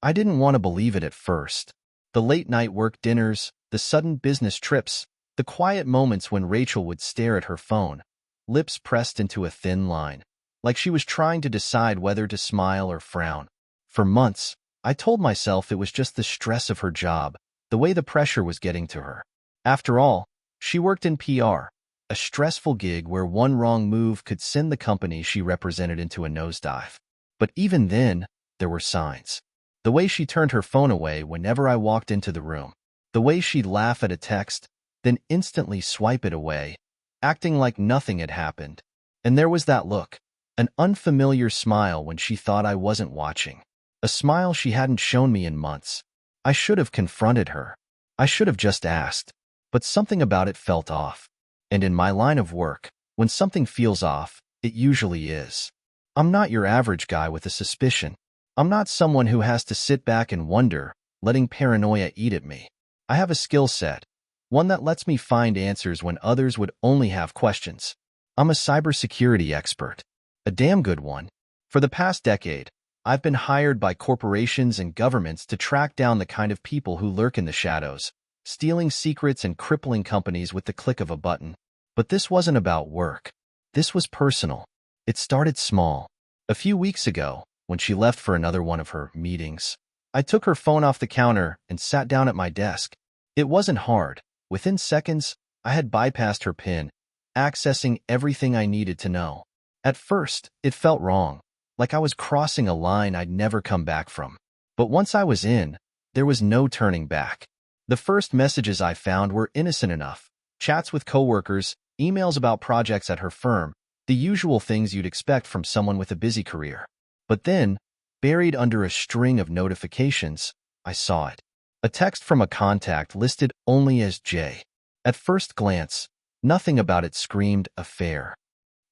I didn't want to believe it at first. The late-night work dinners, the sudden business trips, the quiet moments when Rachel would stare at her phone, lips pressed into a thin line, like she was trying to decide whether to smile or frown. For months, I told myself it was just the stress of her job, the way the pressure was getting to her. After all, she worked in PR, a stressful gig where one wrong move could send the company she represented into a nosedive. But even then, there were signs. The way she turned her phone away whenever I walked into the room. The way she'd laugh at a text, then instantly swipe it away, acting like nothing had happened. And there was that look, an unfamiliar smile when she thought I wasn't watching. A smile she hadn't shown me in months. I should have confronted her. I should have just asked. But something about it felt off. And in my line of work, when something feels off, it usually is. I'm not your average guy with a suspicion. I'm not someone who has to sit back and wonder, letting paranoia eat at me. I have a skill set, one that lets me find answers when others would only have questions. I'm a cybersecurity expert, a damn good one. For the past decade, I've been hired by corporations and governments to track down the kind of people who lurk in the shadows, stealing secrets and crippling companies with the click of a button. But this wasn't about work. This was personal. It started small. A few weeks ago, when she left for another one of her meetings, I took her phone off the counter and sat down at my desk. It wasn't hard. Within seconds, I had bypassed her PIN, accessing everything I needed to know. At first, it felt wrong, like I was crossing a line I'd never come back from. But once I was in, there was no turning back. The first messages I found were innocent enough. Chats with coworkers, emails about projects at her firm, the usual things you'd expect from someone with a busy career. But then, buried under a string of notifications, I saw it. A text from a contact listed only as J. At first glance, nothing about it screamed affair.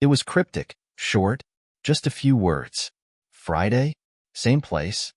It was cryptic, short, just a few words. Friday? Same place?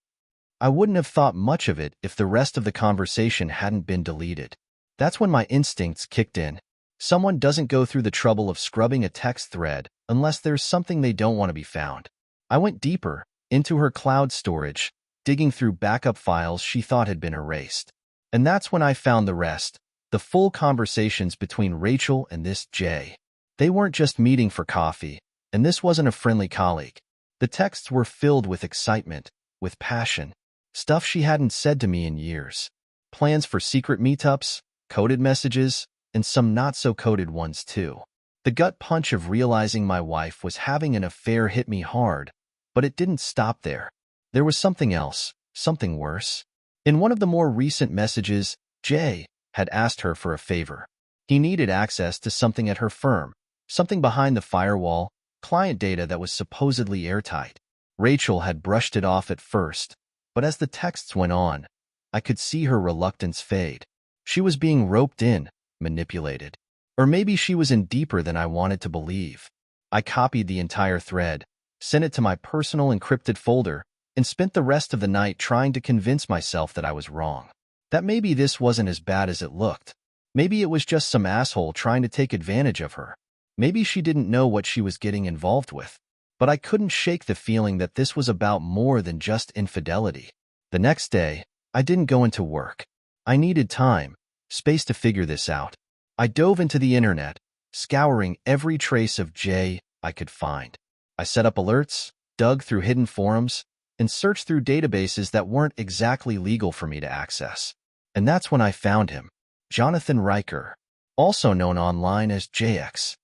I wouldn't have thought much of it if the rest of the conversation hadn't been deleted. That's when my instincts kicked in. Someone doesn't go through the trouble of scrubbing a text thread unless there's something they don't want to be found. I went deeper, into her cloud storage, digging through backup files she thought had been erased. And that's when I found the rest, the full conversations between Rachel and this Jay. They weren't just meeting for coffee, and this wasn't a friendly colleague. The texts were filled with excitement, with passion, stuff she hadn't said to me in years. Plans for secret meetups, coded messages, and some not-so-coded ones too. The gut punch of realizing my wife was having an affair hit me hard, but it didn't stop there. There was something else, something worse. In one of the more recent messages, Jay had asked her for a favor. He needed access to something at her firm, something behind the firewall, client data that was supposedly airtight. Rachel had brushed it off at first, but as the texts went on, I could see her reluctance fade. She was being roped in, manipulated. Or maybe she was in deeper than I wanted to believe. I copied the entire thread, sent it to my personal encrypted folder, and spent the rest of the night trying to convince myself that I was wrong. That maybe this wasn't as bad as it looked. Maybe it was just some asshole trying to take advantage of her. Maybe she didn't know what she was getting involved with. But I couldn't shake the feeling that this was about more than just infidelity. The next day, I didn't go into work. I needed time, space to figure this out. I dove into the internet, scouring every trace of Jay I could find. I set up alerts, dug through hidden forums, and searched through databases that weren't exactly legal for me to access. And that's when I found him, Jonathan Riker, also known online as JX,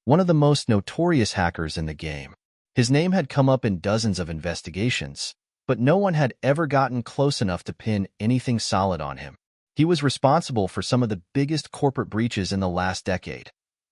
one of the most notorious hackers in the game. His name had come up in dozens of investigations, but no one had ever gotten close enough to pin anything solid on him. He was responsible for some of the biggest corporate breaches in the last decade.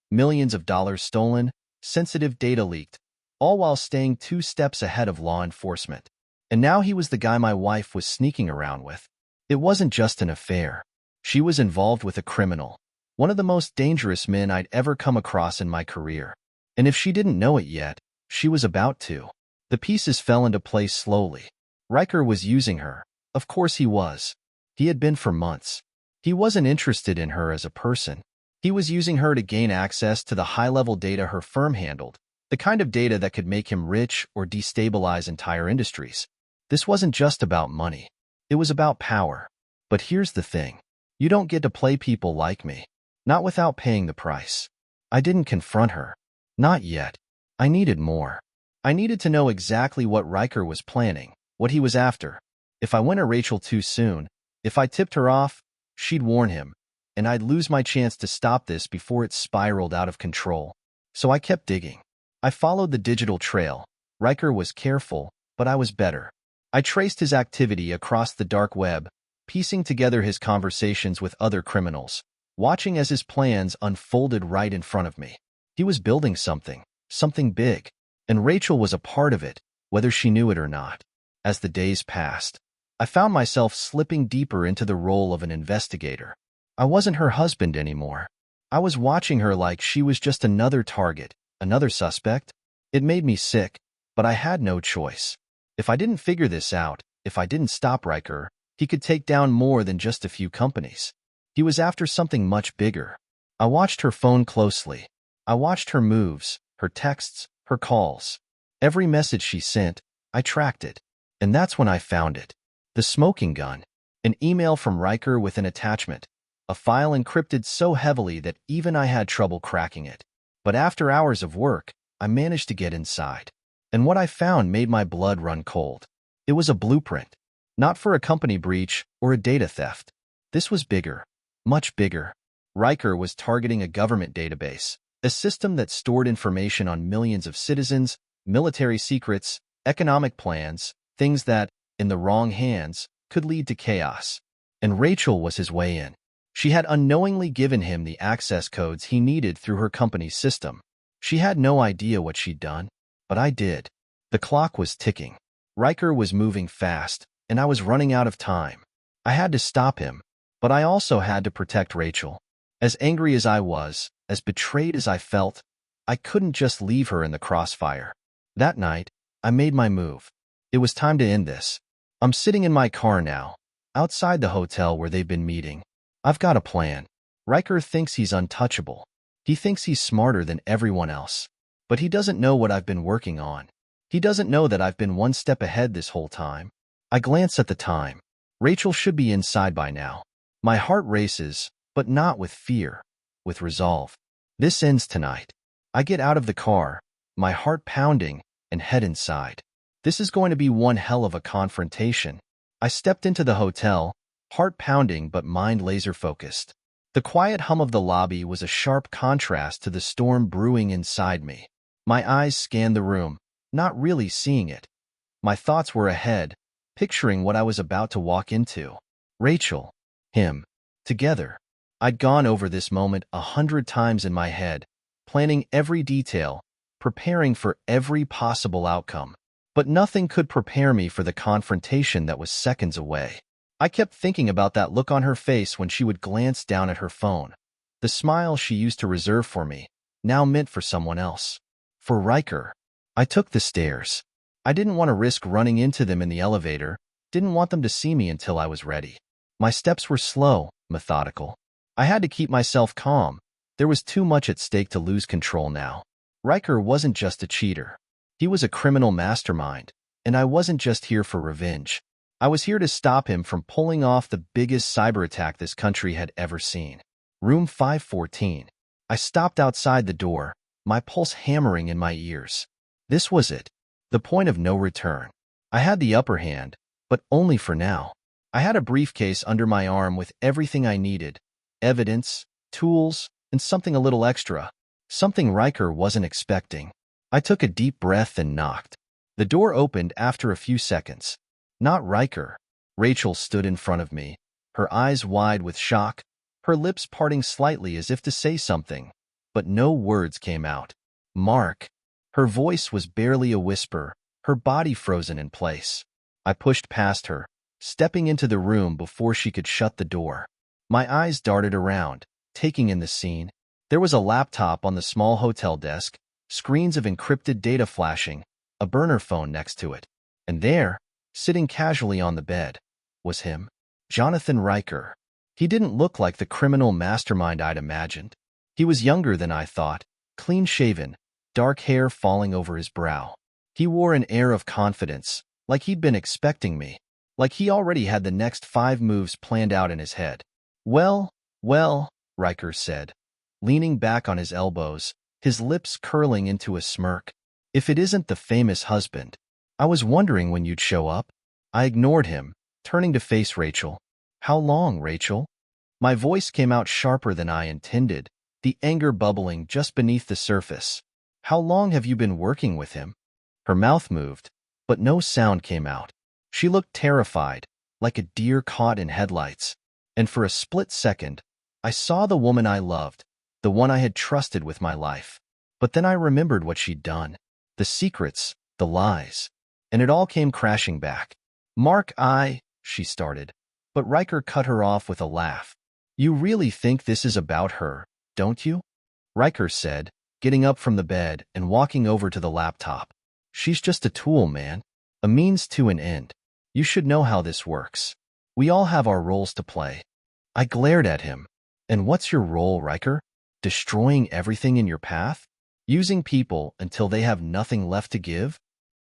Millions of dollars stolen, sensitive data leaked, all while staying 2 steps ahead of law enforcement. And now he was the guy my wife was sneaking around with. It wasn't just an affair. She was involved with a criminal, one of the most dangerous men I'd ever come across in my career. And if she didn't know it yet, she was about to. The pieces fell into place slowly. Riker was using her. Of course he was. He had been for months. He wasn't interested in her as a person. He was using her to gain access to the high-level data her firm handled, the kind of data that could make him rich or destabilize entire industries. This wasn't just about money. It was about power. But here's the thing. You don't get to play people like me. Not without paying the price. I didn't confront her. Not yet. I needed more. I needed to know exactly what Riker was planning, what he was after. If I went at Rachel too soon, if I tipped her off, she'd warn him, and I'd lose my chance to stop this before it spiraled out of control. So I kept digging. I followed the digital trail. Riker was careful, but I was better. I traced his activity across the dark web, piecing together his conversations with other criminals, watching as his plans unfolded right in front of me. He was building something big, and Rachel was a part of it, whether she knew it or not. As the days passed, I found myself slipping deeper into the role of an investigator. I wasn't her husband anymore. I was watching her like she was just another target, another suspect. It made me sick, but I had no choice. If I didn't figure this out, if I didn't stop Riker, he could take down more than just a few companies. He was after something much bigger. I watched her phone closely. I watched her moves, her texts, her calls. Every message she sent, I tracked it. And that's when I found it. The smoking gun. An email from Riker with an attachment. A file encrypted so heavily that even I had trouble cracking it. But after hours of work, I managed to get inside. And what I found made my blood run cold. It was a blueprint. Not for a company breach or a data theft. This was bigger. Much bigger. Riker was targeting a government database. A system that stored information on millions of citizens, military secrets, economic plans, things that, in the wrong hands, could lead to chaos. And Rachel was his way in. She had unknowingly given him the access codes he needed through her company's system. She had no idea what she'd done, but I did. The clock was ticking. Riker was moving fast, and I was running out of time. I had to stop him, but I also had to protect Rachel. As angry as I was, as betrayed as I felt, I couldn't just leave her in the crossfire. That night, I made my move. It was time to end this. I'm sitting in my car now, outside the hotel where they've been meeting. I've got a plan. Riker thinks he's untouchable. He thinks he's smarter than everyone else. But he doesn't know what I've been working on. He doesn't know that I've been one step ahead this whole time. I glance at the time. Rachel should be inside by now. My heart races, but not with fear, with resolve. This ends tonight. I get out of the car, my heart pounding, and head inside. This is going to be one hell of a confrontation. I stepped into the hotel, heart pounding but mind laser-focused. The quiet hum of the lobby was a sharp contrast to the storm brewing inside me. My eyes scanned the room, not really seeing it. My thoughts were ahead, picturing what I was about to walk into. Rachel, him, together. I'd gone over this moment 100 times in my head, planning every detail, preparing for every possible outcome. But nothing could prepare me for the confrontation that was seconds away. I kept thinking about that look on her face when she would glance down at her phone. The smile she used to reserve for me, now meant for someone else. For Riker. I took the stairs. I didn't want to risk running into them in the elevator, didn't want them to see me until I was ready. My steps were slow, methodical. I had to keep myself calm. There was too much at stake to lose control now. Riker wasn't just a cheater. He was a criminal mastermind, and I wasn't just here for revenge. I was here to stop him from pulling off the biggest cyber attack this country had ever seen. Room 514. I stopped outside the door, my pulse hammering in my ears. This was it, the point of no return. I had the upper hand, but only for now. I had a briefcase under my arm with everything I needed, evidence, tools, and something a little extra, something Riker wasn't expecting. I took a deep breath and knocked. The door opened after a few seconds. Not Riker. Rachel stood in front of me, her eyes wide with shock, her lips parting slightly as if to say something, but no words came out. Mark. Her voice was barely a whisper, her body frozen in place. I pushed past her, stepping into the room before she could shut the door. My eyes darted around, taking in the scene. There was a laptop on the small hotel desk, screens of encrypted data flashing, a burner phone next to it. And there, sitting casually on the bed, was him, Jonathan Riker. He didn't look like the criminal mastermind I'd imagined. He was younger than I thought, clean-shaven, dark hair falling over his brow. He wore an air of confidence, like he'd been expecting me, like he already had the next 5 moves planned out in his head. Well, well, Riker said, leaning back on his elbows, his lips curling into a smirk. If it isn't the famous husband. I was wondering when you'd show up. I ignored him, turning to face Rachel. How long, Rachel? My voice came out sharper than I intended, the anger bubbling just beneath the surface. How long have you been working with him? Her mouth moved, but no sound came out. She looked terrified, like a deer caught in headlights. And for a split second, I saw the woman I loved, the one I had trusted with my life. But then I remembered what she'd done. The secrets, the lies. And it all came crashing back. Mark, she started. But Riker cut her off with a laugh. You really think this is about her, don't you? Riker said, getting up from the bed and walking over to the laptop. She's just a tool, man. A means to an end. You should know how this works. We all have our roles to play. I glared at him. And what's your role, Riker? Destroying everything in your path? Using people until they have nothing left to give?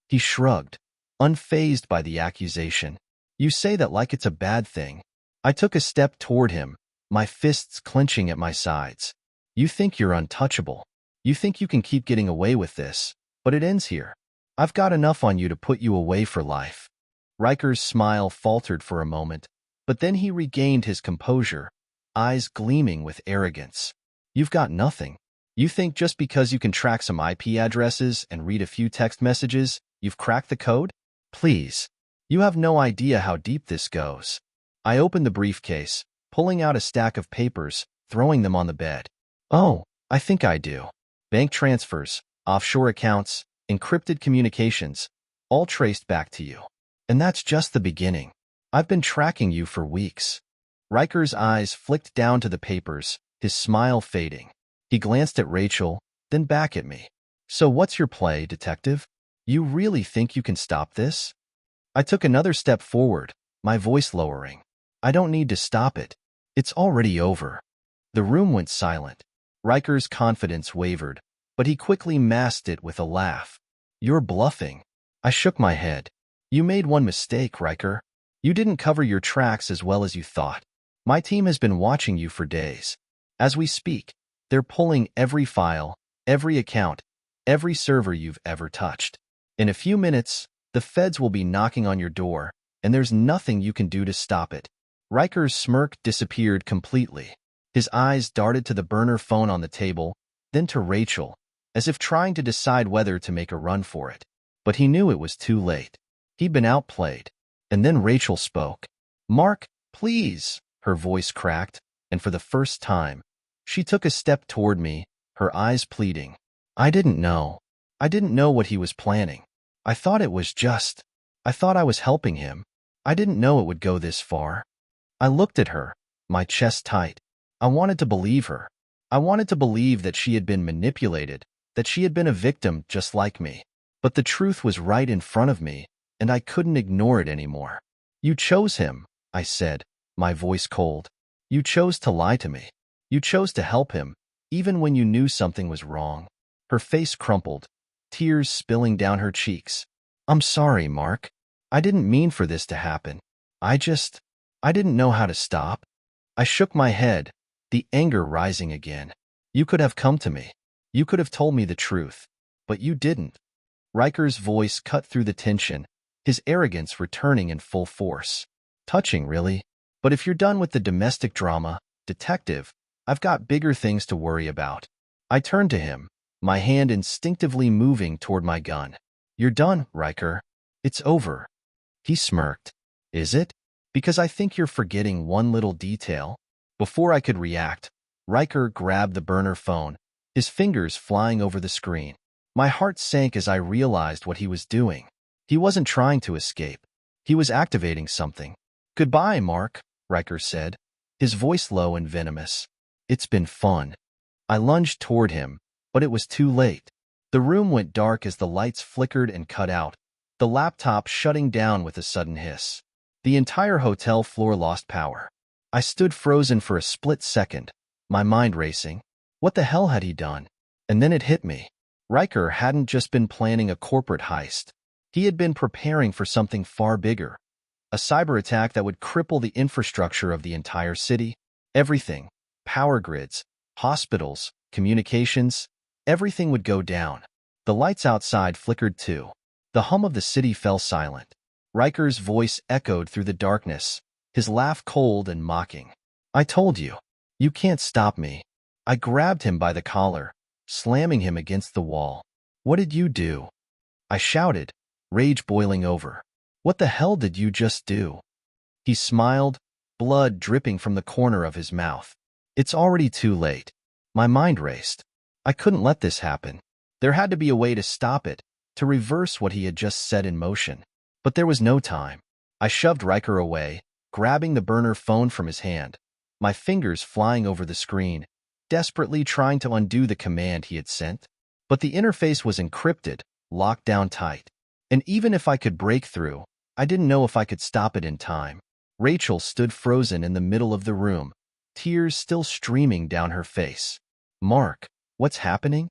He shrugged, unfazed by the accusation. You say that like it's a bad thing. I took a step toward him, my fists clenching at my sides. You think you're untouchable. You think you can keep getting away with this, but it ends here. I've got enough on you to put you away for life. Riker's smile faltered for a moment, but then he regained his composure, eyes gleaming with arrogance. You've got nothing. You think just because you can track some IP addresses and read a few text messages, you've cracked the code? Please. You have no idea how deep this goes. I opened the briefcase, pulling out a stack of papers, throwing them on the bed. Oh, I think I do. Bank transfers, offshore accounts, encrypted communications, all traced back to you. And that's just the beginning. I've been tracking you for weeks. Riker's eyes flicked down to the papers, his smile fading. He glanced at Rachel, then back at me. So what's your play, detective? You really think you can stop this? I took another step forward, my voice lowering. I don't need to stop it. It's already over. The room went silent. Riker's confidence wavered, but he quickly masked it with a laugh. You're bluffing. I shook my head. You made one mistake, Riker. You didn't cover your tracks as well as you thought. My team has been watching you for days. As we speak, they're pulling every file, every account, every server you've ever touched. In a few minutes, the feds will be knocking on your door, and there's nothing you can do to stop it. Riker's smirk disappeared completely. His eyes darted to the burner phone on the table, then to Rachel, as if trying to decide whether to make a run for it. But he knew it was too late. He'd been outplayed. And then Rachel spoke. Mark, please, her voice cracked, and for the first time, she took a step toward me, her eyes pleading. I didn't know. I didn't know what he was planning. I thought I was helping him. I didn't know it would go this far. I looked at her, my chest tight. I wanted to believe her. I wanted to believe that she had been manipulated, that she had been a victim just like me. But the truth was right in front of me, and I couldn't ignore it anymore. You chose him, I said, my voice cold. You chose to lie to me. You chose to help him, even when you knew something was wrong. Her face crumpled, tears spilling down her cheeks. I'm sorry, Mark. I didn't mean for this to happen. I didn't know how to stop. I shook my head, the anger rising again. You could have come to me. You could have told me the truth. But you didn't. Riker's voice cut through the tension, his arrogance returning in full force. Touching, really. But if you're done with the domestic drama, detective, I've got bigger things to worry about. I turned to him, my hand instinctively moving toward my gun. You're done, Riker. It's over. He smirked. Is it? Because I think you're forgetting one little detail. Before I could react, Riker grabbed the burner phone, his fingers flying over the screen. My heart sank as I realized what he was doing. He wasn't trying to escape. He was activating something. Goodbye, Mark, Riker said, his voice low and venomous. It's been fun. I lunged toward him, but it was too late. The room went dark as the lights flickered and cut out, the laptop shutting down with a sudden hiss. The entire hotel floor lost power. I stood frozen for a split second, my mind racing. What the hell had he done? And then it hit me. Riker hadn't just been planning a corporate heist. He had been preparing for something far bigger. A cyber attack that would cripple the infrastructure of the entire city. Everything. Power grids, hospitals, communications, everything would go down. The lights outside flickered too. The hum of the city fell silent. Riker's voice echoed through the darkness, his laugh cold and mocking. I told you. You can't stop me. I grabbed him by the collar, slamming him against the wall. What did you do? I shouted, rage boiling over. What the hell did you just do? He smiled, blood dripping from the corner of his mouth. It's already too late. My mind raced. I couldn't let this happen. There had to be a way to stop it, to reverse what he had just set in motion. But there was no time. I shoved Riker away, grabbing the burner phone from his hand, my fingers flying over the screen, desperately trying to undo the command he had sent. But the interface was encrypted, locked down tight. And even if I could break through, I didn't know if I could stop it in time. Rachel stood frozen in the middle of the room, tears still streaming down her face. Mark, what's happening?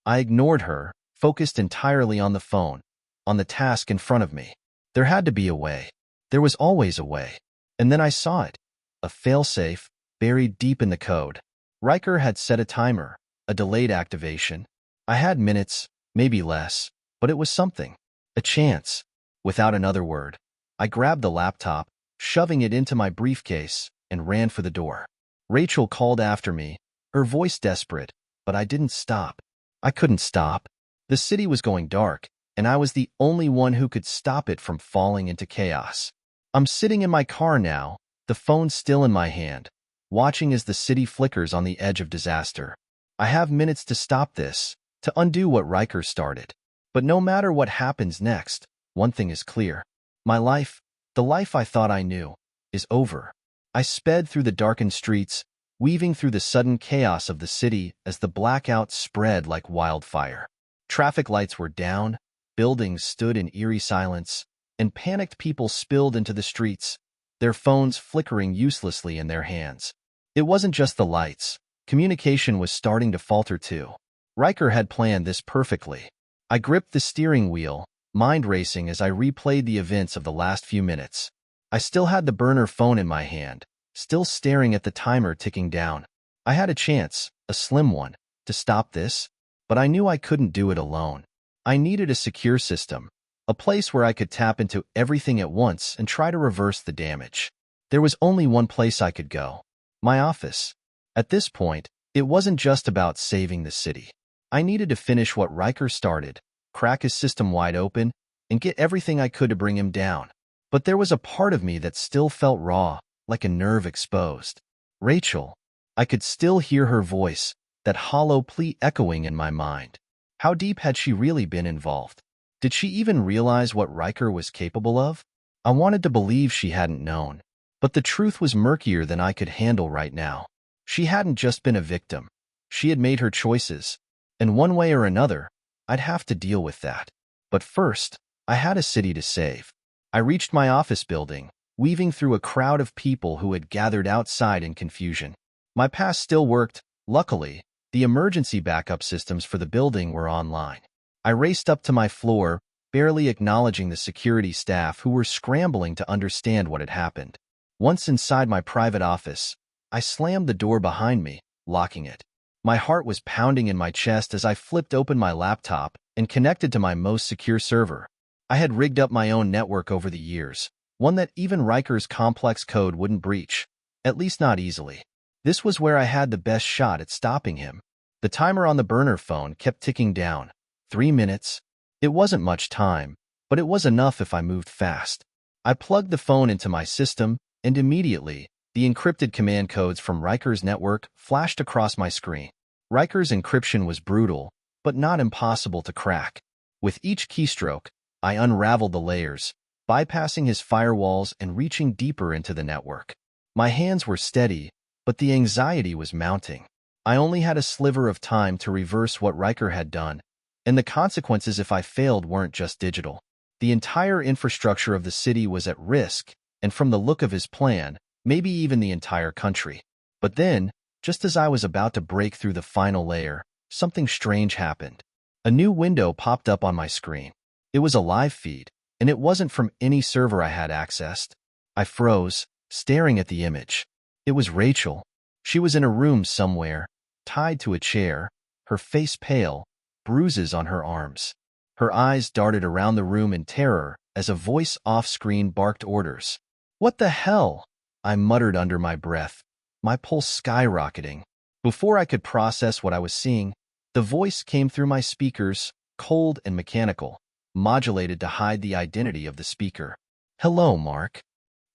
I ignored her, focused entirely on the phone, on the task in front of me. There had to be a way. There was always a way. And then I saw it. A failsafe, buried deep in the code. Riker had set a timer, a delayed activation. I had minutes, maybe less, but it was something. A chance. Without another word, I grabbed the laptop, shoving it into my briefcase, and ran for the door. Rachel called after me, her voice desperate, but I didn't stop. I couldn't stop. The city was going dark, and I was the only one who could stop it from falling into chaos. I'm sitting in my car now, the phone still in my hand, watching as the city flickers on the edge of disaster. I have minutes to stop this, to undo what Riker started. But no matter what happens next, one thing is clear. My life, the life I thought I knew, is over. I sped through the darkened streets, weaving through the sudden chaos of the city as the blackout spread like wildfire. Traffic lights were down, buildings stood in eerie silence, and panicked people spilled into the streets, their phones flickering uselessly in their hands. It wasn't just the lights. Communication was starting to falter too. Riker had planned this perfectly. I gripped the steering wheel, mind racing as I replayed the events of the last few minutes. I still had the burner phone in my hand, still staring at the timer ticking down. I had a chance, a slim one, to stop this, but I knew I couldn't do it alone. I needed a secure system, a place where I could tap into everything at once and try to reverse the damage. There was only one place I could go. My office. At this point, it wasn't just about saving the city. I needed to finish what Riker started, crack his system wide open, and get everything I could to bring him down. But there was a part of me that still felt raw, like a nerve exposed. Rachel. I could still hear her voice, that hollow plea echoing in my mind. How deep had she really been involved? Did she even realize what Riker was capable of? I wanted to believe she hadn't known, but the truth was murkier than I could handle right now. She hadn't just been a victim. She had made her choices, and one way or another, I'd have to deal with that. But first, I had a city to save. I reached my office building, weaving through a crowd of people who had gathered outside in confusion. My pass still worked. Luckily, the emergency backup systems for the building were online. I raced up to my floor, barely acknowledging the security staff who were scrambling to understand what had happened. Once inside my private office, I slammed the door behind me, locking it. My heart was pounding in my chest as I flipped open my laptop and connected to my most secure server. I had rigged up my own network over the years, one that even Riker's complex code wouldn't breach, at least not easily. This was where I had the best shot at stopping him. The timer on the burner phone kept ticking down. 3 minutes. It wasn't much time, but it was enough if I moved fast. I plugged the phone into my system, and immediately, the encrypted command codes from Riker's network flashed across my screen. Riker's encryption was brutal, but not impossible to crack. With each keystroke, I unraveled the layers, bypassing his firewalls and reaching deeper into the network. My hands were steady, but the anxiety was mounting. I only had a sliver of time to reverse what Riker had done, and the consequences if I failed weren't just digital. The entire infrastructure of the city was at risk, and from the look of his plan, maybe even the entire country. But then, just as I was about to break through the final layer, something strange happened. A new window popped up on my screen. It was a live feed, and it wasn't from any server I had accessed. I froze, staring at the image. It was Rachel. She was in a room somewhere, tied to a chair, her face pale, bruises on her arms. Her eyes darted around the room in terror as a voice off-screen barked orders. "What the hell?" I muttered under my breath, my pulse skyrocketing. Before I could process what I was seeing, the voice came through my speakers, cold and mechanical, modulated to hide the identity of the speaker. "Hello, Mark."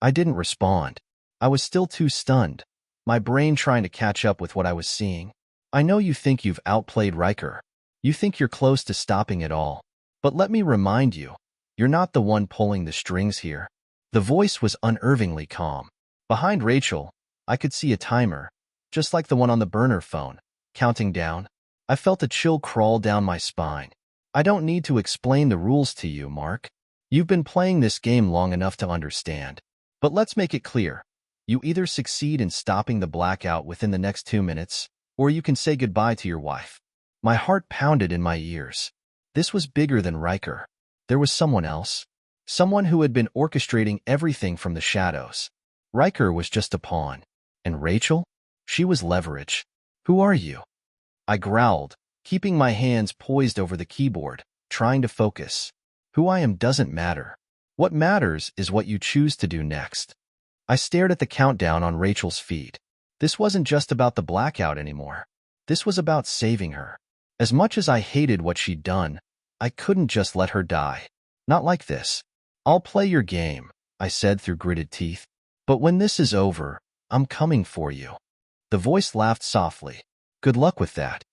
I didn't respond. I was still too stunned, my brain trying to catch up with what I was seeing. "I know you think you've outplayed Riker. You think you're close to stopping it all. But let me remind you, you're not the one pulling the strings here." The voice was unnervingly calm. Behind Rachel, I could see a timer, just like the one on the burner phone, counting down. I felt a chill crawl down my spine. "I don't need to explain the rules to you, Mark. You've been playing this game long enough to understand. But let's make it clear. You either succeed in stopping the blackout within the next 2 minutes, or you can say goodbye to your wife." My heart pounded in my ears. This was bigger than Riker. There was someone else. Someone who had been orchestrating everything from the shadows. Riker was just a pawn. And Rachel? She was leverage. "Who are you?" I growled, keeping my hands poised over the keyboard, trying to focus. "Who I am doesn't matter. What matters is what you choose to do next." I stared at the countdown on Rachel's feed. This wasn't just about the blackout anymore. This was about saving her. As much as I hated what she'd done, I couldn't just let her die. Not like this. "I'll play your game," I said through gritted teeth. "But when this is over, I'm coming for you." The voice laughed softly. "Good luck with that."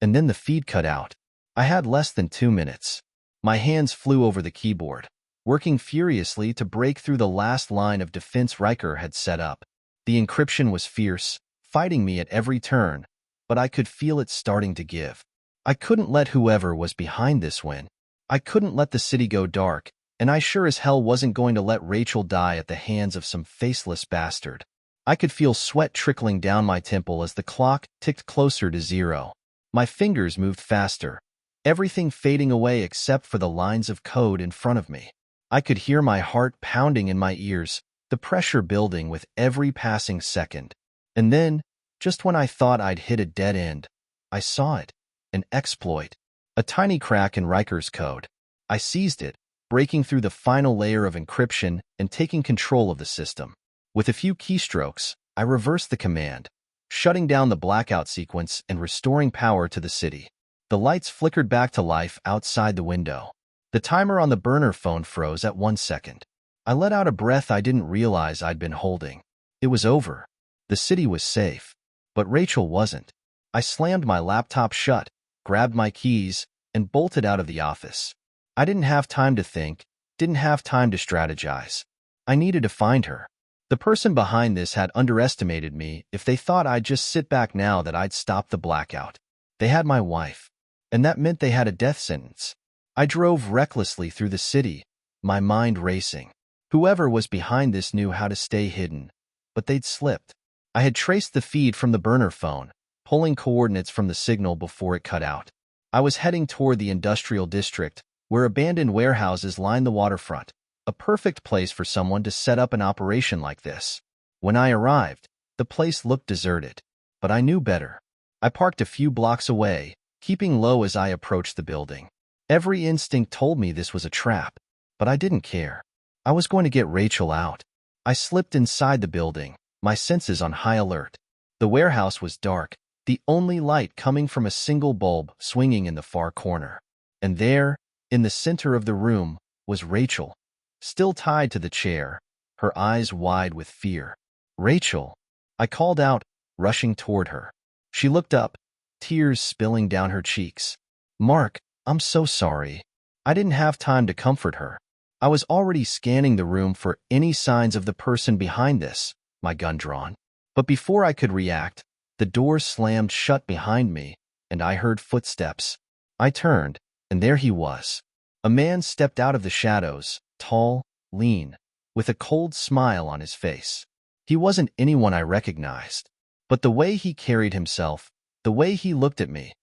And then the feed cut out. I had less than 2 minutes. My hands flew over the keyboard, working furiously to break through the last line of defense Riker had set up. The encryption was fierce, fighting me at every turn, but I could feel it starting to give. I couldn't let whoever was behind this win. I couldn't let the city go dark, and I sure as hell wasn't going to let Rachel die at the hands of some faceless bastard. I could feel sweat trickling down my temple as the clock ticked closer to 0. My fingers moved faster, everything fading away except for the lines of code in front of me. I could hear my heart pounding in my ears, the pressure building with every passing second. And then, just when I thought I'd hit a dead end, I saw it. An exploit. A tiny crack in Riker's code. I seized it, breaking through the final layer of encryption and taking control of the system. With a few keystrokes, I reversed the command, shutting down the blackout sequence and restoring power to the city. The lights flickered back to life outside the window. The timer on the burner phone froze at 1 second. I let out a breath I didn't realize I'd been holding. It was over. The city was safe. But Rachel wasn't. I slammed my laptop shut, grabbed my keys, and bolted out of the office. I didn't have time to think, didn't have time to strategize. I needed to find her. The person behind this had underestimated me if they thought I'd just sit back now that I'd stop the blackout. They had my wife, and that meant they had a death sentence. I drove recklessly through the city, my mind racing. Whoever was behind this knew how to stay hidden, but they'd slipped. I had traced the feed from the burner phone, pulling coordinates from the signal before it cut out. I was heading toward the industrial district, where abandoned warehouses lined the waterfront, a perfect place for someone to set up an operation like this. When I arrived, the place looked deserted, but I knew better. I parked a few blocks away, keeping low as I approached the building. Every instinct told me this was a trap, but I didn't care. I was going to get Rachel out. I slipped inside the building, my senses on high alert. The warehouse was dark, the only light coming from a single bulb swinging in the far corner. And there, in the center of the room, was Rachel, still tied to the chair, her eyes wide with fear. "Rachel," I called out, rushing toward her. She looked up, tears spilling down her cheeks. "Mark, I'm so sorry." I didn't have time to comfort her. I was already scanning the room for any signs of the person behind this, my gun drawn. But before I could react, the door slammed shut behind me, and I heard footsteps. I turned, and there he was. A man stepped out of the shadows, tall, lean, with a cold smile on his face. He wasn't anyone I recognized, but the way he carried himself, the way he looked at me,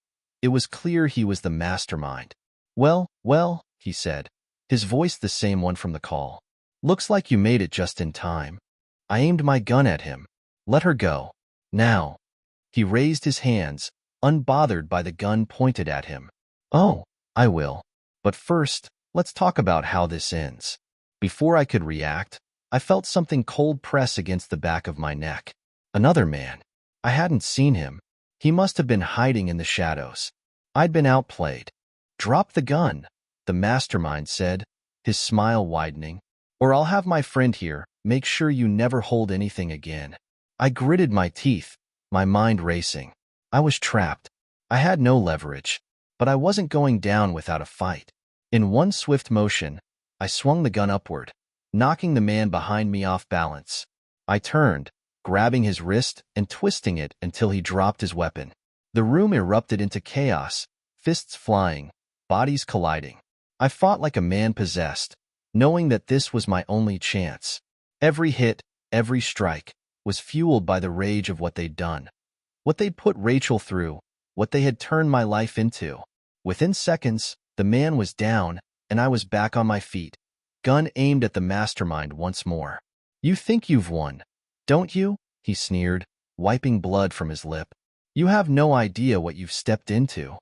it was clear he was the mastermind. Well, he said, his voice the same one from the call. Looks like you made it just in time. I aimed my gun at him. Let her go. Now. He raised his hands, unbothered by the gun pointed at him. Oh, I will. But first, let's talk about how this ends. Before I could react, I felt something cold press against the back of my neck. Another man. I hadn't seen him. He must have been hiding in the shadows. I'd been outplayed. Drop the gun, the mastermind said, his smile widening. Or I'll have my friend here, make sure you never hold anything again. I gritted my teeth, my mind racing. I was trapped. I had no leverage, but I wasn't going down without a fight. In one swift motion, I swung the gun upward, knocking the man behind me off balance. I turned, grabbing his wrist and twisting it until he dropped his weapon. The room erupted into chaos, fists flying, bodies colliding. I fought like a man possessed, knowing that this was my only chance. Every hit, every strike, was fueled by the rage of what they'd done. What they'd put Rachel through, what they had turned my life into. Within seconds, the man was down, and I was back on my feet, gun aimed at the mastermind once more. You think you've won, don't you? He sneered, wiping blood from his lip. You have no idea what you've stepped into.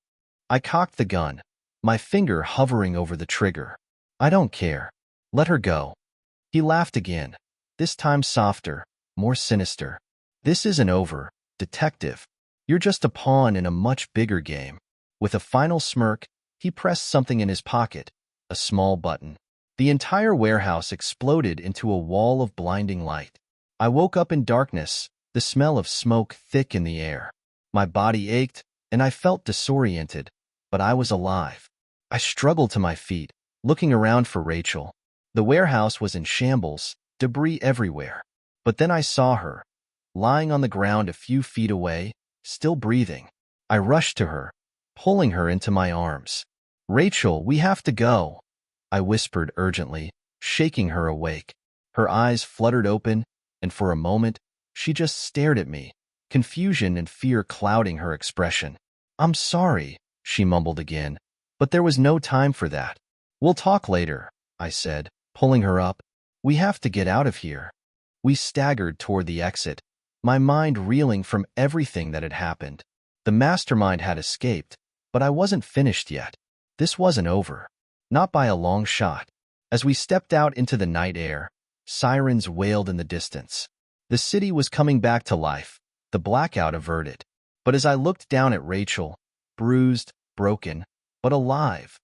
I cocked the gun, my finger hovering over the trigger. I don't care. Let her go. He laughed again, this time softer, more sinister. This isn't over, detective. You're just a pawn in a much bigger game. With a final smirk, he pressed something in his pocket, a small button. The entire warehouse exploded into a wall of blinding light. I woke up in darkness, the smell of smoke thick in the air. My body ached, and I felt disoriented, but I was alive. I struggled to my feet, looking around for Rachel. The warehouse was in shambles, debris everywhere. But then I saw her, lying on the ground a few feet away, still breathing. I rushed to her, pulling her into my arms. Rachel, we have to go, I whispered urgently, shaking her awake. Her eyes fluttered open, and for a moment, she just stared at me, confusion and fear clouding her expression. I'm sorry, she mumbled again, but there was no time for that. We'll talk later, I said, pulling her up. We have to get out of here. We staggered toward the exit, my mind reeling from everything that had happened. The mastermind had escaped, but I wasn't finished yet. This wasn't over. Not by a long shot. As we stepped out into the night air, sirens wailed in the distance. The city was coming back to life, the blackout averted. But as I looked down at Rachel, bruised, broken, but alive,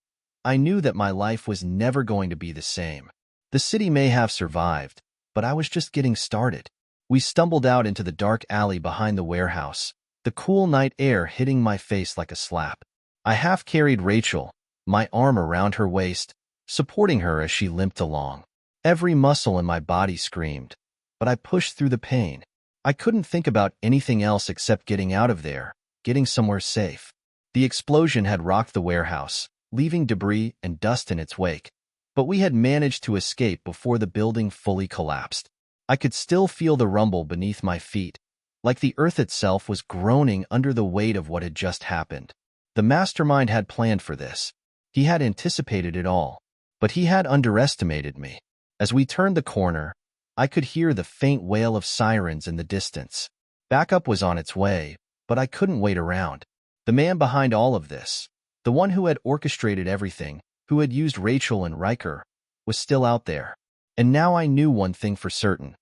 I knew that my life was never going to be the same. The city may have survived, but I was just getting started. We stumbled out into the dark alley behind the warehouse, the cool night air hitting my face like a slap. I half-carried Rachel, my arm around her waist, supporting her as she limped along. Every muscle in my body screamed, but I pushed through the pain. I couldn't think about anything else except getting out of there, getting somewhere safe. The explosion had rocked the warehouse, leaving debris and dust in its wake, but we had managed to escape before the building fully collapsed. I could still feel the rumble beneath my feet, like the earth itself was groaning under the weight of what had just happened. The mastermind had planned for this. He had anticipated it all, but he had underestimated me. As we turned the corner, I could hear the faint wail of sirens in the distance. Backup was on its way, but I couldn't wait around. The man behind all of this, the one who had orchestrated everything, who had used Rachel and Riker, was still out there. And now I knew one thing for certain.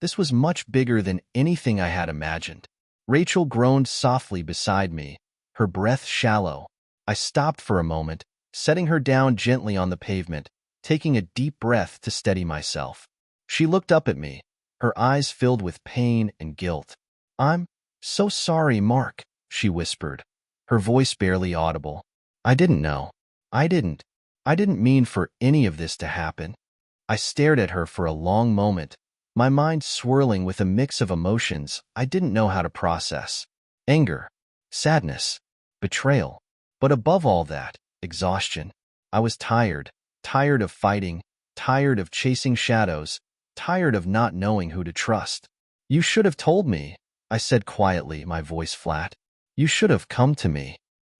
This was much bigger than anything I had imagined. Rachel groaned softly beside me, her breath shallow. I stopped for a moment, setting her down gently on the pavement, taking a deep breath to steady myself. She looked up at me, her eyes filled with pain and guilt. I'm so sorry, Mark, she whispered, her voice barely audible. I didn't know. I didn't mean for any of this to happen. I stared at her for a long moment, my mind swirling with a mix of emotions I didn't know how to process. Anger, sadness, betrayal. But above all that, exhaustion. I was tired of fighting, tired of chasing shadows, tired of not knowing who to trust. You should have told me, I said quietly, my voice flat. You should have come to me.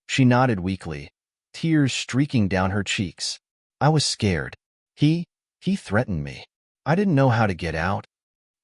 She nodded weakly, tears streaking down her cheeks. I was scared. He threatened me. I didn't know how to get out.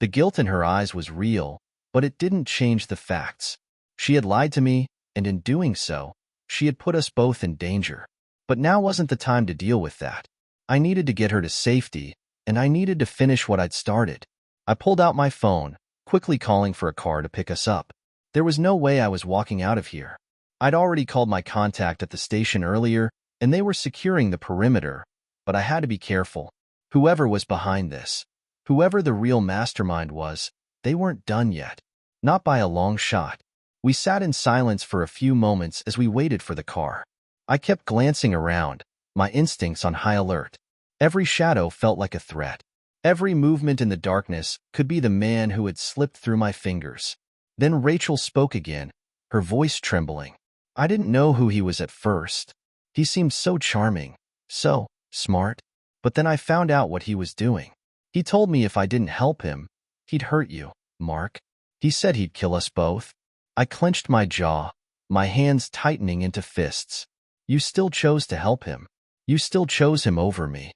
The guilt in her eyes was real, but it didn't change the facts. She had lied to me, and in doing so, she had put us both in danger. But now wasn't the time to deal with that. I needed to get her to safety, and I needed to finish what I'd started. I pulled out my phone, quickly calling for a car to pick us up. There was no way I was walking out of here. I'd already called my contact at the station earlier, and they were securing the perimeter, but I had to be careful. Whoever was behind this, whoever the real mastermind was, they weren't done yet. Not by a long shot. We sat in silence for a few moments as we waited for the car. I kept glancing around, my instincts on high alert. Every shadow felt like a threat. Every movement in the darkness could be the man who had slipped through my fingers. Then Rachel spoke again, her voice trembling. I didn't know who he was at first. He seemed so charming, so smart. But then I found out what he was doing. He told me if I didn't help him, he'd hurt you, Mark. He said he'd kill us both. I clenched my jaw, my hands tightening into fists. You still chose to help him. You still chose him over me.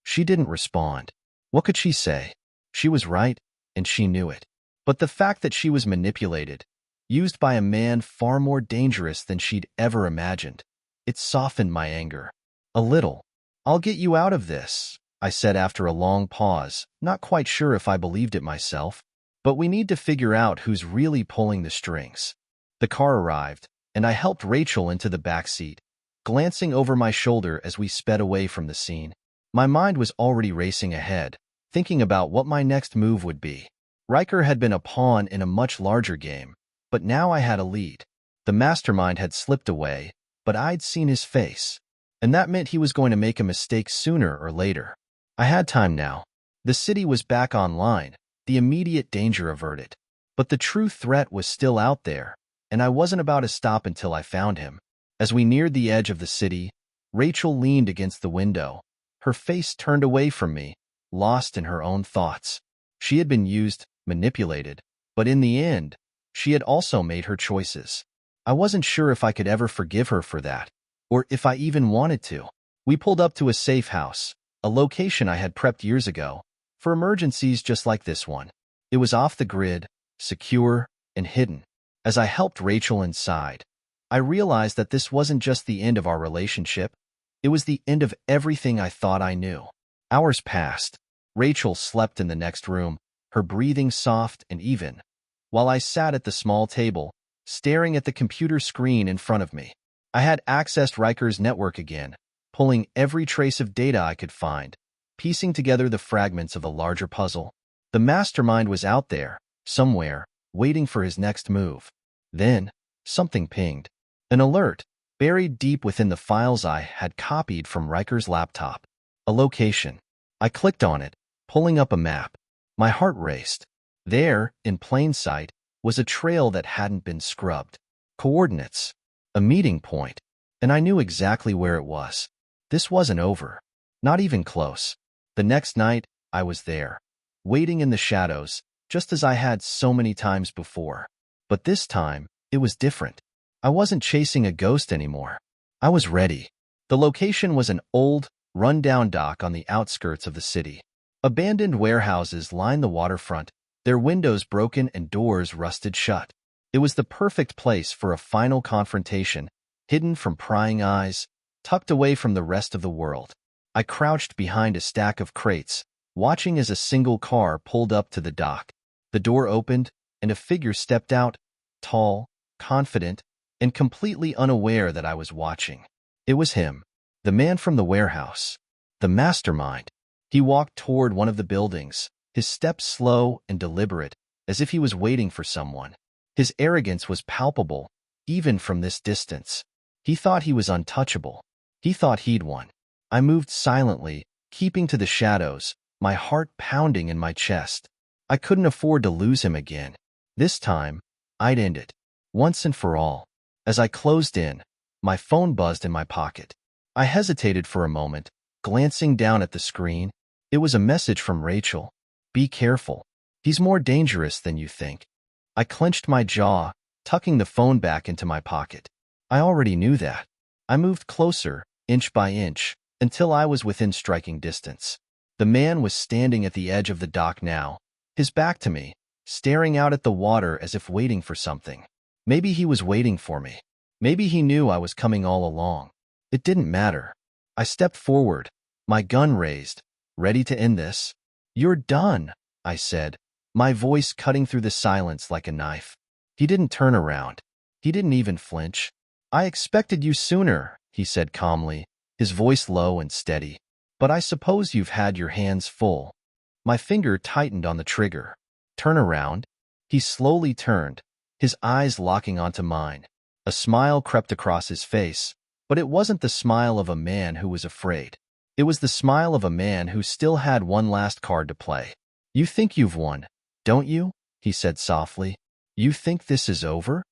She didn't respond. What could she say? She was right, and she knew it. But the fact that she was manipulated, used by a man far more dangerous than she'd ever imagined, it softened my anger. A little. I'll get you out of this, I said after a long pause, not quite sure if I believed it myself. But we need to figure out who's really pulling the strings. The car arrived, and I helped Rachel into the back seat, glancing over my shoulder as we sped away from the scene. My mind was already racing ahead, thinking about what my next move would be. Riker had been a pawn in a much larger game, but now I had a lead. The mastermind had slipped away, but I'd seen his face, and that meant he was going to make a mistake sooner or later. I had time now. The city was back online, the immediate danger averted. But the true threat was still out there, and I wasn't about to stop until I found him. As we neared the edge of the city, Rachel leaned against the window, her face turned away from me, lost in her own thoughts. She had been used, manipulated, but in the end, she had also made her choices. I wasn't sure if I could ever forgive her for that, or if I even wanted to. We pulled up to a safe house, a location I had prepped years ago, for emergencies just like this one. It was off the grid, secure, and hidden. As I helped Rachel inside, I realized that this wasn't just the end of our relationship, it was the end of everything I thought I knew. Hours passed. Rachel slept in the next room, her breathing soft and even, while I sat at the small table, staring at the computer screen in front of me. I had accessed Riker's network again, pulling every trace of data I could find, piecing together the fragments of a larger puzzle. The mastermind was out there, somewhere, waiting for his next move. Then, something pinged. An alert, buried deep within the files I had copied from Riker's laptop. A location. I clicked on it, pulling up a map. My heart raced. There, in plain sight, was a trail that hadn't been scrubbed. Coordinates. A meeting point. And I knew exactly where it was. This wasn't over. Not even close. The next night, I was there, waiting in the shadows, just as I had so many times before. But this time, it was different. I wasn't chasing a ghost anymore. I was ready. The location was an old, run-down dock on the outskirts of the city. Abandoned warehouses lined the waterfront, their windows broken and doors rusted shut. It was the perfect place for a final confrontation, hidden from prying eyes, tucked away from the rest of the world. I crouched behind a stack of crates, watching as a single car pulled up to the dock. The door opened, and a figure stepped out, tall, confident, and completely unaware that I was watching. It was him, the man from the warehouse, the mastermind. He walked toward one of the buildings, his steps slow and deliberate, as if he was waiting for someone. His arrogance was palpable, even from this distance. He thought he was untouchable. He thought he'd won. I moved silently, keeping to the shadows, my heart pounding in my chest. I couldn't afford to lose him again. This time, I'd end it, once and for all. As I closed in, my phone buzzed in my pocket. I hesitated for a moment, glancing down at the screen. It was a message from Rachel. Be careful. He's more dangerous than you think. I clenched my jaw, tucking the phone back into my pocket. I already knew that. I moved closer, inch by inch, until I was within striking distance. The man was standing at the edge of the dock now, his back to me, staring out at the water as if waiting for something. Maybe he was waiting for me. Maybe he knew I was coming all along. It didn't matter. I stepped forward, my gun raised, ready to end this. "You're done," I said, my voice cutting through the silence like a knife. He didn't turn around. He didn't even flinch. "I expected you sooner," he said calmly, his voice low and steady. "But I suppose you've had your hands full." My finger tightened on the trigger. "Turn around." He slowly turned, his eyes locking onto mine. A smile crept across his face, but it wasn't the smile of a man who was afraid. It was the smile of a man who still had one last card to play. "You think you've won, don't you?" he said softly. "You think this is over?"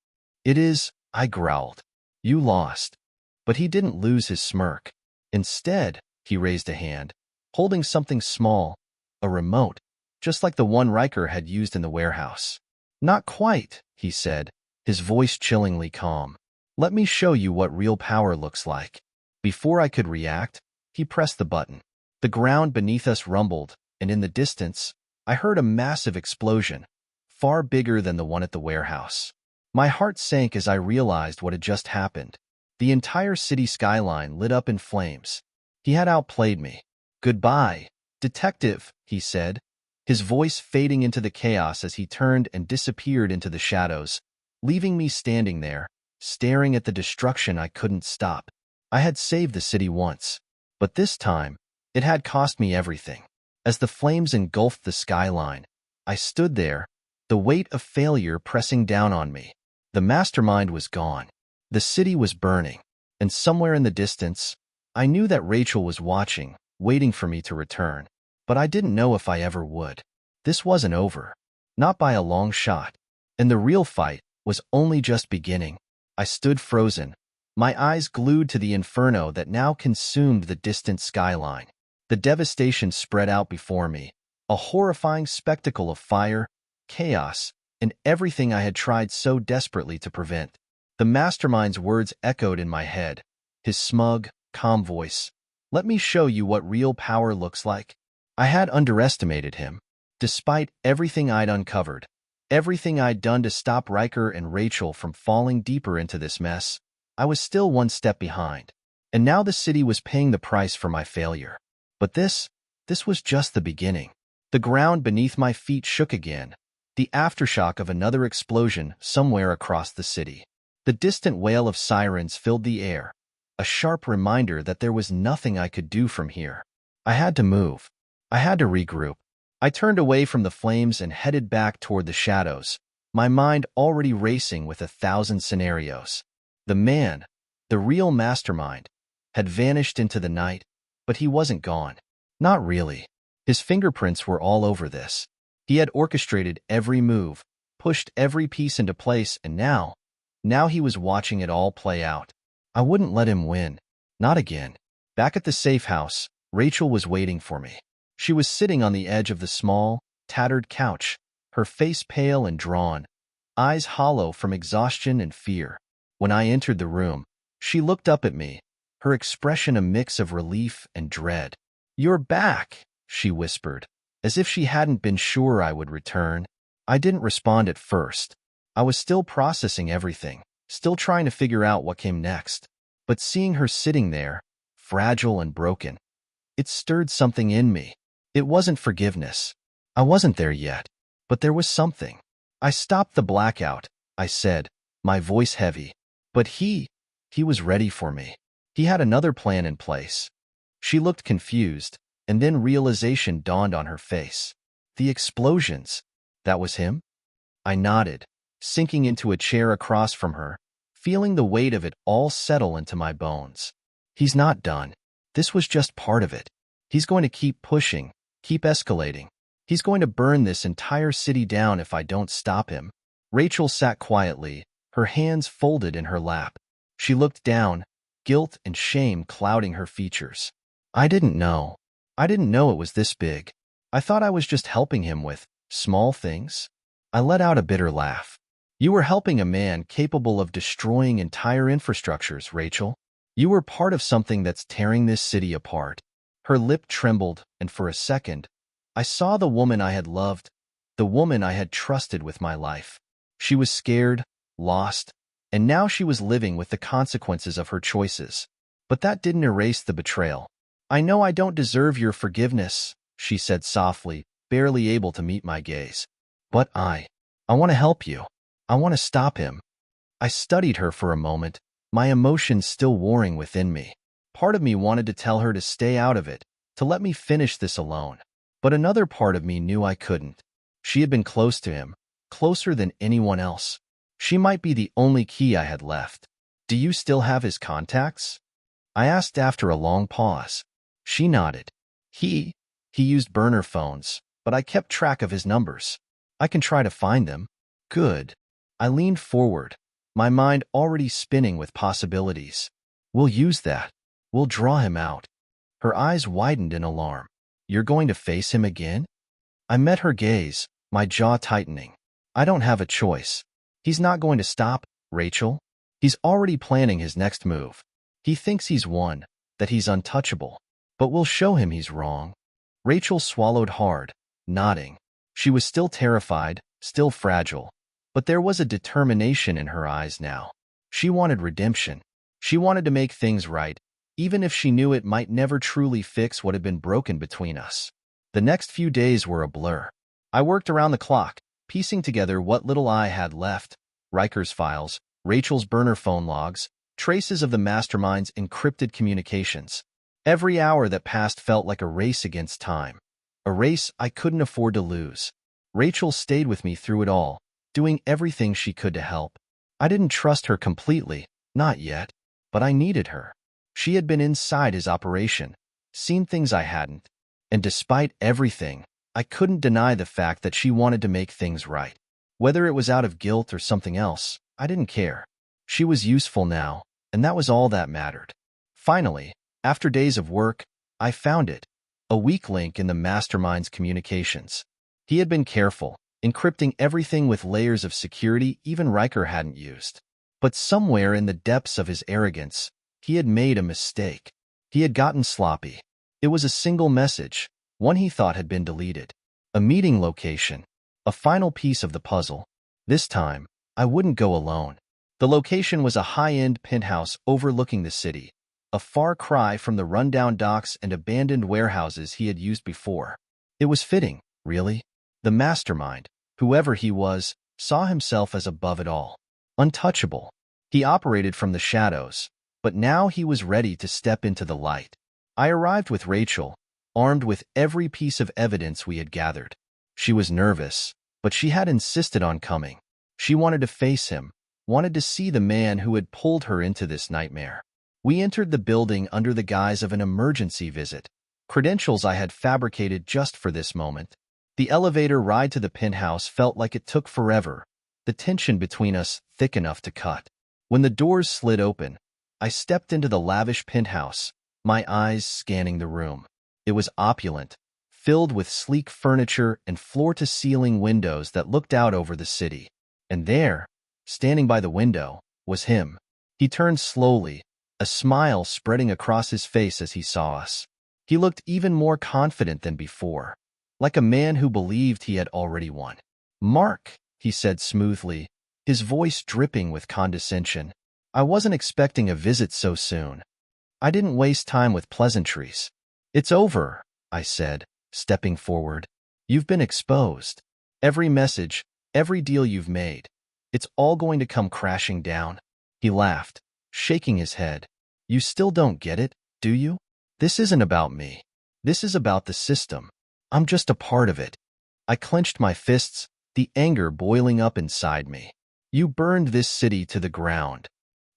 "It is," I growled. "You lost." But he didn't lose his smirk. Instead, he raised a hand, holding something small, a remote, just like the one Riker had used in the warehouse. "Not quite," he said, his voice chillingly calm. "Let me show you what real power looks like." Before I could react, he pressed the button. The ground beneath us rumbled, and in the distance, I heard a massive explosion, far bigger than the one at the warehouse. My heart sank as I realized what had just happened. The entire city skyline lit up in flames. He had outplayed me. "Goodbye, detective," he said, his voice fading into the chaos as he turned and disappeared into the shadows, leaving me standing there, staring at the destruction I couldn't stop. I had saved the city once, but this time, it had cost me everything. As the flames engulfed the skyline, I stood there, the weight of failure pressing down on me. The mastermind was gone. The city was burning, and somewhere in the distance, I knew that Rachel was watching, waiting for me to return, but I didn't know if I ever would. This wasn't over, not by a long shot, and the real fight was only just beginning. I stood frozen, my eyes glued to the inferno that now consumed the distant skyline. The devastation spread out before me, a horrifying spectacle of fire, chaos, and everything I had tried so desperately to prevent. The mastermind's words echoed in my head, his smug, calm voice. "Let me show you what real power looks like." I had underestimated him. Despite everything I'd uncovered, everything I'd done to stop Riker and Rachel from falling deeper into this mess, I was still one step behind. And now the city was paying the price for my failure. But this was just the beginning. The ground beneath my feet shook again, the aftershock of another explosion somewhere across the city. The distant wail of sirens filled the air, a sharp reminder that there was nothing I could do from here. I had to move. I had to regroup. I turned away from the flames and headed back toward the shadows, my mind already racing with 1,000 scenarios. The man, the real mastermind, had vanished into the night, but he wasn't gone. Not really. His fingerprints were all over this. He had orchestrated every move, pushed every piece into place, and now he was watching it all play out. I wouldn't let him win. Not again. Back at the safe house, Rachel was waiting for me. She was sitting on the edge of the small, tattered couch, her face pale and drawn, eyes hollow from exhaustion and fear. When I entered the room, she looked up at me, her expression a mix of relief and dread. "You're back," she whispered, as if she hadn't been sure I would return. I didn't respond at first. I was still processing everything, still trying to figure out what came next. But seeing her sitting there, fragile and broken, it stirred something in me. It wasn't forgiveness. I wasn't there yet, but there was something. "I stopped the blackout," I said, my voice heavy. But he was ready for me. He had another plan in place. She looked confused, and then realization dawned on her face. The explosions. That was him? I nodded, sinking into a chair across from her, feeling the weight of it all settle into my bones. He's not done. This was just part of it. He's going to keep pushing, keep escalating. He's going to burn this entire city down if I don't stop him. Rachel sat quietly, her hands folded in her lap. She looked down, guilt and shame clouding her features. I didn't know it was this big. I thought I was just helping him with small things. I let out a bitter laugh. "You were helping a man capable of destroying entire infrastructures, Rachel. You were part of something that's tearing this city apart." Her lip trembled, and for a second, I saw the woman I had loved, the woman I had trusted with my life. She was scared, lost, and now she was living with the consequences of her choices. But that didn't erase the betrayal. "I know I don't deserve your forgiveness," she said softly, barely able to meet my gaze. "But I want to help you. I want to stop him." I studied her for a moment, my emotions still warring within me. Part of me wanted to tell her to stay out of it, to let me finish this alone. But another part of me knew I couldn't. She had been close to him, closer than anyone else. She might be the only key I had left. "Do you still have his contacts?" I asked after a long pause. She nodded. He used burner phones, but I kept track of his numbers. "I can try to find them." "Good." I leaned forward, my mind already spinning with possibilities. "We'll use that. We'll draw him out." Her eyes widened in alarm. "You're going to face him again?" I met her gaze, my jaw tightening. "I don't have a choice. He's not going to stop, Rachel. He's already planning his next move. He thinks he's won, that he's untouchable. But we'll show him he's wrong." Rachel swallowed hard, nodding. She was still terrified, still fragile, but there was a determination in her eyes now. She wanted redemption. She wanted to make things right, even if she knew it might never truly fix what had been broken between us. The next few days were a blur. I worked around the clock, piecing together what little I had left: Riker's files, Rachel's burner phone logs, traces of the Mastermind's encrypted communications. Every hour that passed felt like a race against time, a race I couldn't afford to lose. Rachel stayed with me through it all, doing everything she could to help. I didn't trust her completely, not yet, but I needed her. She had been inside his operation, seen things I hadn't, and despite everything, I couldn't deny the fact that she wanted to make things right. Whether it was out of guilt or something else, I didn't care. She was useful now, and that was all that mattered. Finally, after days of work, I found it, a weak link in the Mastermind's communications. He had been careful, encrypting everything with layers of security even Riker hadn't used. But somewhere in the depths of his arrogance, he had made a mistake. He had gotten sloppy. It was a single message, one he thought had been deleted. A meeting location, a final piece of the puzzle. This time, I wouldn't go alone. The location was a high-end penthouse overlooking the city, a far cry from the rundown docks and abandoned warehouses he had used before. It was fitting, really. The Mastermind, whoever he was, saw himself as above it all, untouchable. He operated from the shadows, but now he was ready to step into the light. I arrived with Rachel, armed with every piece of evidence we had gathered. She was nervous, but she had insisted on coming. She wanted to face him, wanted to see the man who had pulled her into this nightmare. We entered the building under the guise of an emergency visit, credentials I had fabricated just for this moment. The elevator ride to the penthouse felt like it took forever, the tension between us thick enough to cut. When the doors slid open, I stepped into the lavish penthouse, my eyes scanning the room. It was opulent, filled with sleek furniture and floor-to-ceiling windows that looked out over the city. And there, standing by the window, was him. He turned slowly, a smile spreading across his face as he saw us. He looked even more confident than before, like a man who believed he had already won. "Mark," he said smoothly, his voice dripping with condescension. "I wasn't expecting a visit so soon." I didn't waste time with pleasantries. "It's over," I said, stepping forward. "You've been exposed. Every message, every deal you've made, it's all going to come crashing down." He laughed, shaking his head. "You still don't get it, do you? This isn't about me. This is about the system. I'm just a part of it." I clenched my fists, the anger boiling up inside me. "You burned this city to the ground."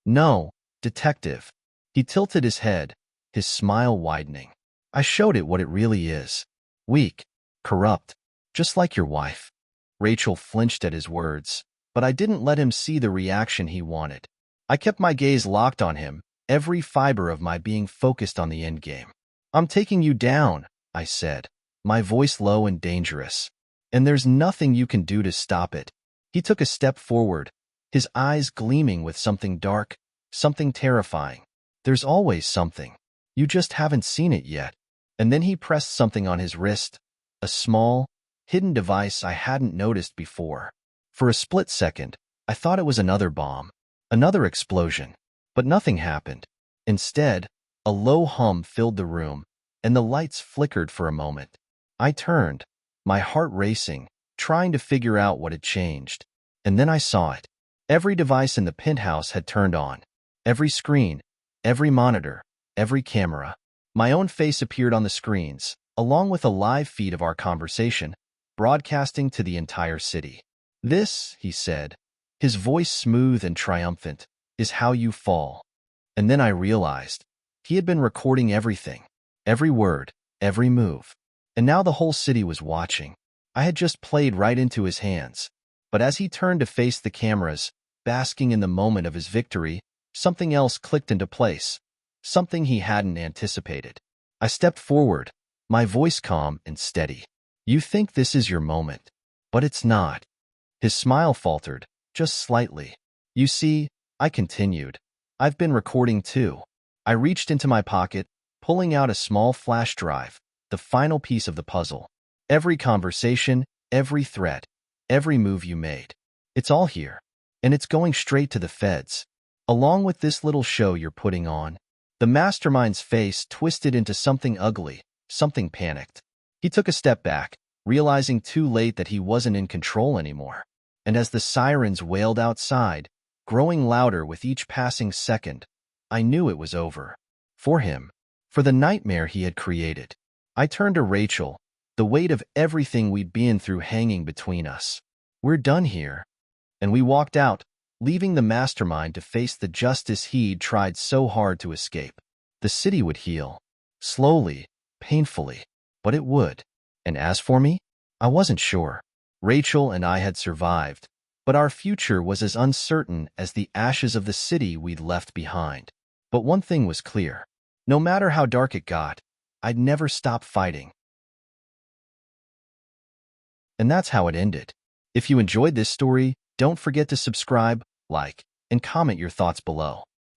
"No, detective." He tilted his head, his smile widening. "I showed it what it really is. Weak, corrupt, just like your wife." Rachel flinched at his words, but I didn't let him see the reaction he wanted. I kept my gaze locked on him, every fiber of my being focused on the endgame. "I'm taking you down," I said, my voice low and dangerous. "And there's nothing you can do to stop it." He took a step forward, his eyes gleaming with something dark, something terrifying. "There's always something. You just haven't seen it yet." And then he pressed something on his wrist, a small, hidden device I hadn't noticed before. For a split second, I thought it was another bomb, another explosion. But nothing happened. Instead, a low hum filled the room, and the lights flickered for a moment. I turned, my heart racing, trying to figure out what had changed. And then I saw it. Every device in the penthouse had turned on. Every screen, every monitor, every camera. My own face appeared on the screens, along with a live feed of our conversation, broadcasting to the entire city. "This," he said, his voice smooth and triumphant, "is how you fall." And then I realized he had been recording everything, every word, every move. And now the whole city was watching. I had just played right into his hands. But as he turned to face the cameras, basking in the moment of his victory, something else clicked into place, something he hadn't anticipated. I stepped forward, my voice calm and steady. "You think this is your moment, but it's not." His smile faltered, just slightly. "You see," I continued, "I've been recording too." I reached into my pocket, pulling out a small flash drive, the final piece of the puzzle. "Every conversation, every threat, every move you made. It's all here. And it's going straight to the feds. Along with this little show you're putting on." The mastermind's face twisted into something ugly, something panicked. He took a step back, realizing too late that he wasn't in control anymore. And as the sirens wailed outside, growing louder with each passing second, I knew it was over. For him, for the nightmare he had created. I turned to Rachel, the weight of everything we'd been through hanging between us. "We're done here." And we walked out, leaving the mastermind to face the justice he'd tried so hard to escape. The city would heal. Slowly, painfully, but it would. And as for me, I wasn't sure. Rachel and I had survived, but our future was as uncertain as the ashes of the city we'd left behind. But one thing was clear. No matter how dark it got, I'd never stop fighting. And that's how it ended. If you enjoyed this story, don't forget to subscribe, like, and comment your thoughts below.